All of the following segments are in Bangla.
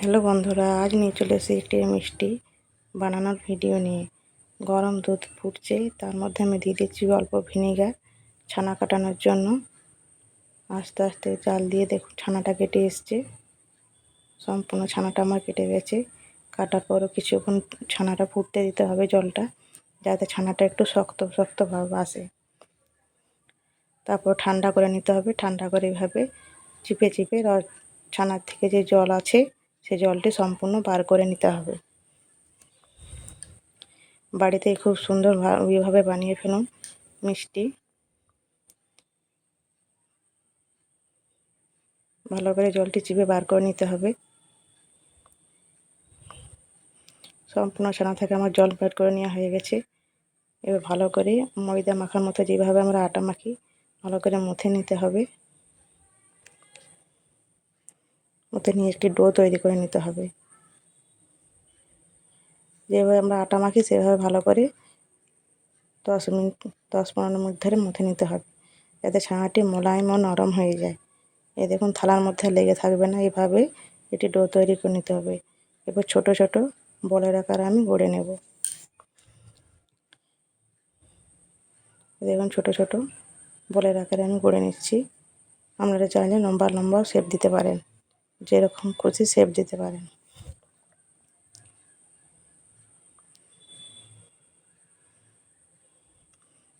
হ্যালো বন্ধুরা, আজ নিয়ে চলে এসেছি একটি মিষ্টি বানানোর ভিডিও নিয়ে। গরম দুধ ফুটছে, তার মধ্যে আমি দিয়ে দিচ্ছি অল্প ভিনেগার ছানা কাটানোর জন্য। আস্তে আস্তে জাল দিয়ে দেখুন ছানাটা কেটে এসছে। সম্পূর্ণ ছানাটা আমার কেটে গেছে। কাটার পরও কিছুক্ষণ ছানাটা ফুটতে দিতে হবে জলটা, যাতে ছানাটা একটু শক্ত শক্ত ভাব আসে। তারপর ঠান্ডা করে নিতে হবে। ঠান্ডা করে এভাবে চিপে চিপে ছানার থেকে যে জল আছে সেই জলটি সম্পূর্ণ বার করে নিতে হবে। বাড়িতে খুব সুন্দর এইভাবে বানিয়ে ফেলুন মিষ্টি। ভালো করে জলটি চিপে বার করে নিতে হবে। সম্পূর্ণ ছানা থেকে আমার জল বের করে নেওয়া হয়ে গেছে। এবার ভালো করে ময়দা মাখার মতো যেভাবে আমরা আটা মাখি ভালো করে মুথে নিতে হবে। মুথে নিয়ে একটি ডো তৈরি করে নিতে হবে। যেভাবে আমরা আটা মাখি সেভাবে ভালো করে 10-15 মিনিট ধরে মুথে নিতে হবে, যাতে ছানাটি মোলায়েম ও নরম হয়ে যায়। এই দেখুন থালার মধ্যে লেগে থাকবে না, এভাবে এটি ডো তৈরি করে নিতে হবে। এবার ছোট ছোট বলের আকারে আমি গড়ে নেব। দেখুন ছোট ছোট বলের আকারে আমি গড়ে নিচ্ছি। আপনারা চাইলে লম্বা লম্বাও শেপ দিতে পারেন, যেরকম খুশি শেপ দিতে পারেন।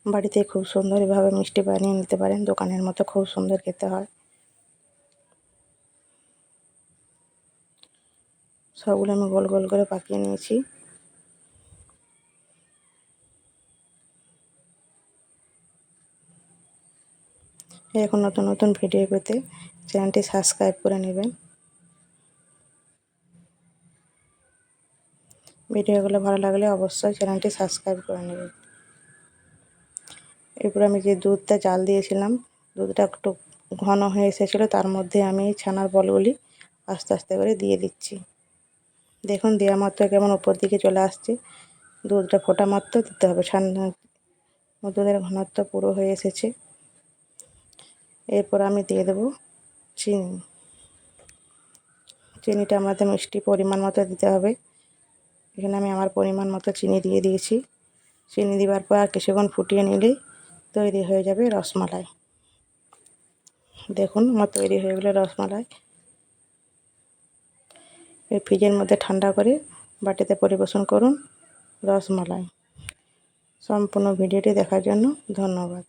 বাড়িতে খুব সুন্দর এভাবে মিষ্টি বানিয়ে নিতে পারেন, দোকানের মতো খুব সুন্দর খেতে হয়। সবগুলো আমি গোল গোল করে পাকিয়ে নিয়েছি। এখন নতুন নতুন ভিডিও পেতে চ্যানেলটি সাবস্ক্রাইব করে নেবেন। ভিডিওগুলো ভালো লাগলে অবশ্যই চ্যানেলটি সাবস্ক্রাইব করে নেবেন। এরপর আমি যে দুধটা জাল দিয়েছিলাম, দুধটা একটু ঘন হয়ে এসেছিলো, তার মধ্যে আমি ছানার বলগুলি আস্তে আস্তে করে দিয়ে দিচ্ছি। দেখুন দেওয়া মাত্র কেমন উপর দিকে চলে আসছে। দুধটা ফোটা মাত্র দিতে হবে। দুধের ঘনত্ব পুরো হয়ে এসেছে। এরপর আমি দিয়ে দেবো চিনি। চিনিটা আমাদের মিষ্টি পরিমাণ মতো দিতে হবে। এখানে আমি আমার পরিমাণ মতো চিনি দিয়ে দিয়েছি। চিনি দেওয়ার পর আর কিছুক্ষণ ফুটিয়ে নিলেই তৈরি হয়ে যাবে রসমালাই। দেখুন আমার তৈরি হয়ে গেলো রসমালাই। এই ফ্রিজের মধ্যে ঠান্ডা করে বাটিতে পরিবেশন করুন রসমালাই। সম্পূর্ণ ভিডিওটি দেখার জন্য ধন্যবাদ।